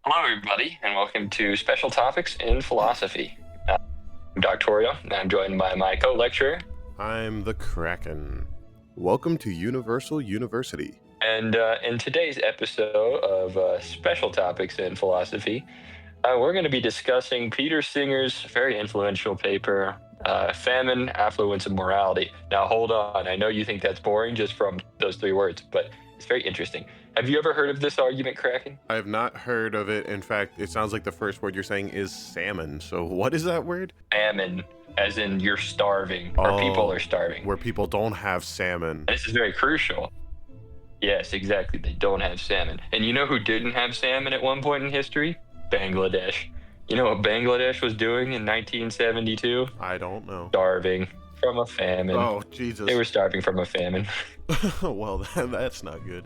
Hello, everybody, and welcome to Special Topics in Philosophy. I'm Doctorio, and I'm joined by my co-lecturer. I'm the Kraken. Welcome to Universal University. And in today's episode of Special Topics in Philosophy, we're going to be discussing Peter Singer's very influential paper, Famine, Affluence, and Morality. Now, hold on. I know you think that's boring just from those three words, but it's very interesting. Have you ever heard of this argument, Kraken? I have not heard of it. In fact, it sounds like the first word you're saying is salmon. So what is that word? Famine, as in you're starving, or people are starving. Where people don't have salmon. This is very crucial. Yes, exactly. They don't have salmon. And you know who didn't have salmon at one point in history? Bangladesh. You know what Bangladesh was doing in 1972? I don't know. Starving from a famine. Oh, Jesus. They were starving from a famine. Well, that's not good.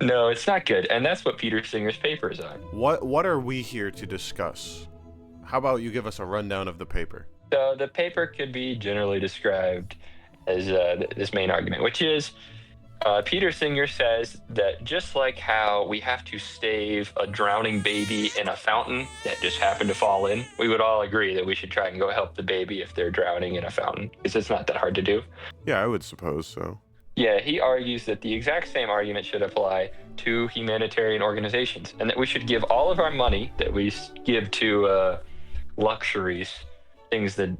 No, it's not good. And that's what Peter Singer's paper is on. What are we here to discuss? How about you give us a rundown of the paper? So the paper could be generally described as this main argument, which is Peter Singer says that just like how we have to save a drowning baby in a fountain that just happened to fall in, we would all agree that we should try and go help the baby if they're drowning in a fountain, because it's not that hard to do. Yeah, I would suppose so. Yeah, he argues that the exact same argument should apply to humanitarian organizations, and that we should give all of our money that we give to luxuries, things that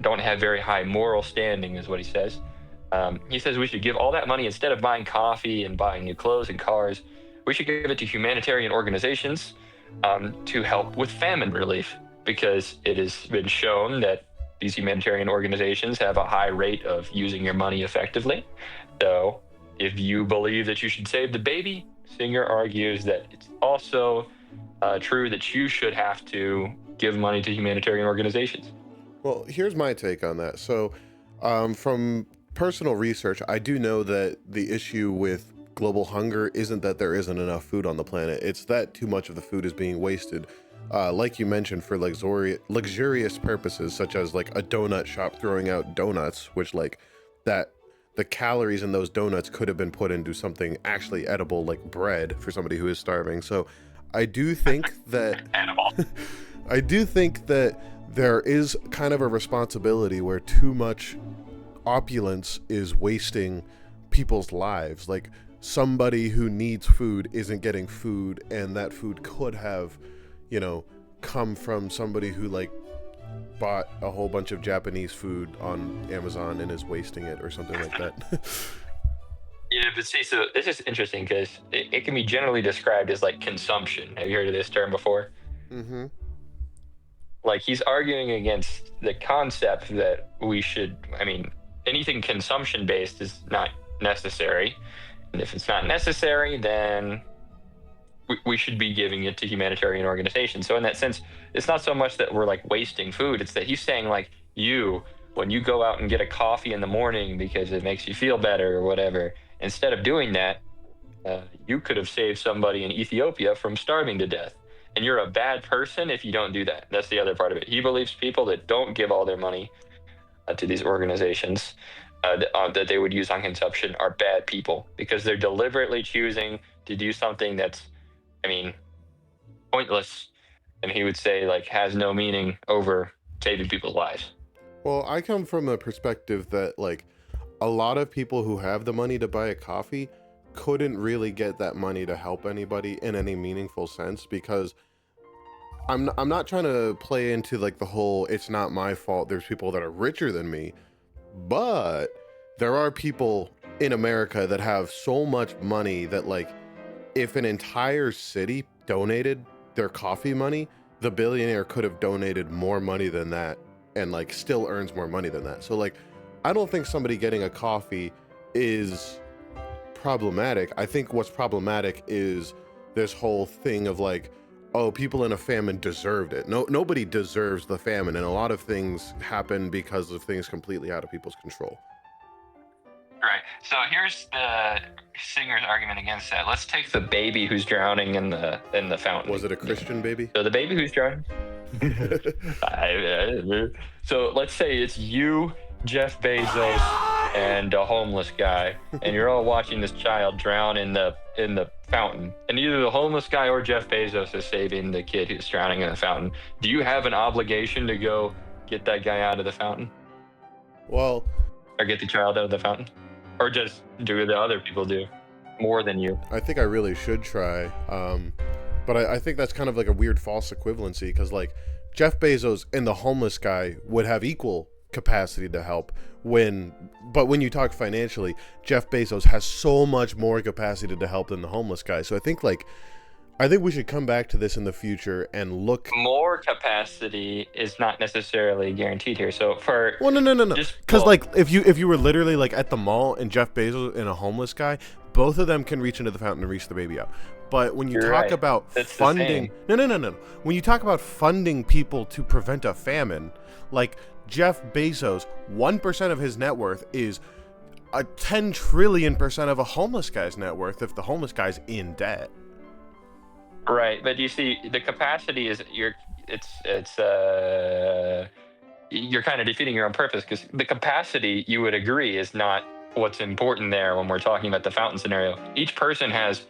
don't have very high moral standing, is what he says. He says we should give all that money, instead of buying coffee and buying new clothes and cars, we should give it to humanitarian organizations to help with famine relief, because it has been shown that these humanitarian organizations have a high rate of using your money effectively. So if you believe that you should save the baby, Singer argues that it's also true that you should have to give money to humanitarian organizations. Well, here's my take on that. So from personal research, I do know that the issue with global hunger isn't that there isn't enough food on the planet. It's that too much of the food is being wasted. Like you mentioned, for luxurious purposes, such as like a donut shop throwing out donuts, which like that the calories in those donuts could have been put into something actually edible, like bread, for somebody who is starving. So I do think that I do think that there is kind of a responsibility where too much opulence is wasting people's lives. Like somebody who needs food isn't getting food, and that food could have, come from somebody who like bought a whole bunch of Japanese food on Amazon and is wasting it or something like that. Yeah, but see, so this is interesting because it can be generally described as like consumption. Have you heard of this term before? Mm-hmm. Like he's arguing against the concept that anything consumption based is not necessary. And if it's not necessary, then we should be giving it to humanitarian organizations. So in that sense, it's not so much that we're like wasting food. It's that he's saying like when you go out and get a coffee in the morning because it makes you feel better or whatever, instead of doing that, you could have saved somebody in Ethiopia from starving to death. And you're a bad person if you don't do that. That's the other part of it. He believes people that don't give all their money to these organizations that they would use on consumption are bad people, because they're deliberately choosing to do something that's, pointless, and he would say like has no meaning over saving people's lives. Well, I come from the perspective that like a lot of people who have the money to buy a coffee couldn't really get that money to help anybody in any meaningful sense, because I'm not trying to play into like the whole it's not my fault, there's people that are richer than me, but there are people in America that have so much money that like if an entire city donated their coffee money, the billionaire could have donated more money than that and like still earns more money than that. So like I don't think somebody getting a coffee is problematic. I think what's problematic is this whole thing of like, oh, people in a famine deserved it. Nobody deserves the famine, and a lot of things happen because of things completely out of people's control. Right. So here's the Singer's argument against that. Let's take the baby who's drowning in the fountain. Was it a Christian baby? So the baby who's drowning. So let's say it's you, Jeff Bezos, and a homeless guy, and you're all watching this child drown in the fountain, and either the homeless guy or Jeff Bezos is saving the kid who's drowning in the fountain. Do you have an obligation to go get that guy out of the fountain, Well, or get the child out of the fountain, or just do the other people do more than you? I think I really should try. But I think that's kind of like a weird false equivalency, because like Jeff Bezos and the homeless guy would have equal capacity to help but when you talk financially, Jeff Bezos has so much more capacity to help than the homeless guy. So I think we should come back to this in the future and look. More capacity is not necessarily guaranteed here. So for Well, no. Because like if you were literally like at the mall and Jeff Bezos and a homeless guy, both of them can reach into the fountain and reach the baby out. But when you talk about funding, no. When you talk about funding people to prevent a famine, like Jeff Bezos, 1% of his net worth is a 10 trillion % of a homeless guy's net worth if the homeless guy's in debt. Right, but you see, the capacity is you're kind of defeating your own purpose, because the capacity, you would agree, is not what's important there when we're talking about the fountain scenario. Each person has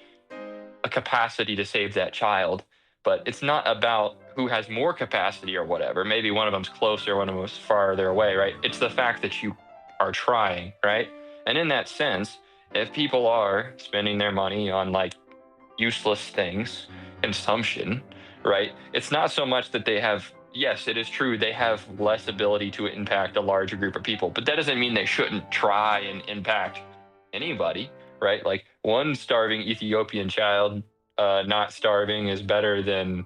a capacity to save that child, but it's not about who has more capacity or whatever. Maybe one of them's closer, one of them's farther away, right? It's the fact that you are trying, right? And in that sense, if people are spending their money on like useless things, consumption, right? It's not so much that they have, yes, it is true, they have less ability to impact a larger group of people, but that doesn't mean they shouldn't try and impact anybody, right? Like one starving Ethiopian child not starving is better than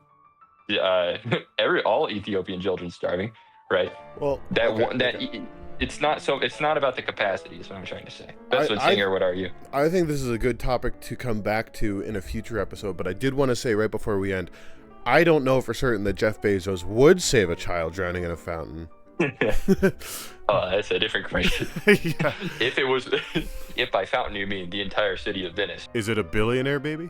all Ethiopian children starving, right? Well, it's not about the capacity, is what I'm trying to say. That's what Singer would argue. I think this is a good topic to come back to in a future episode, but I did want to say right before we end, I don't know for certain that Jeff Bezos would save a child drowning in a fountain. Oh, that's a different question. Yeah. If by fountain you mean the entire city of Venice. Is it a billionaire baby?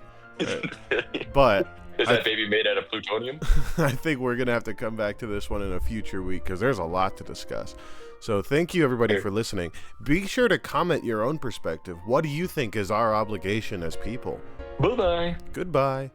But is that baby made out of plutonium? I think we're going to have to come back to this one in a future week, because there's a lot to discuss. So thank you, everybody, for listening. Be sure to comment your own perspective. What do you think is our obligation as people? Bye-bye. Goodbye.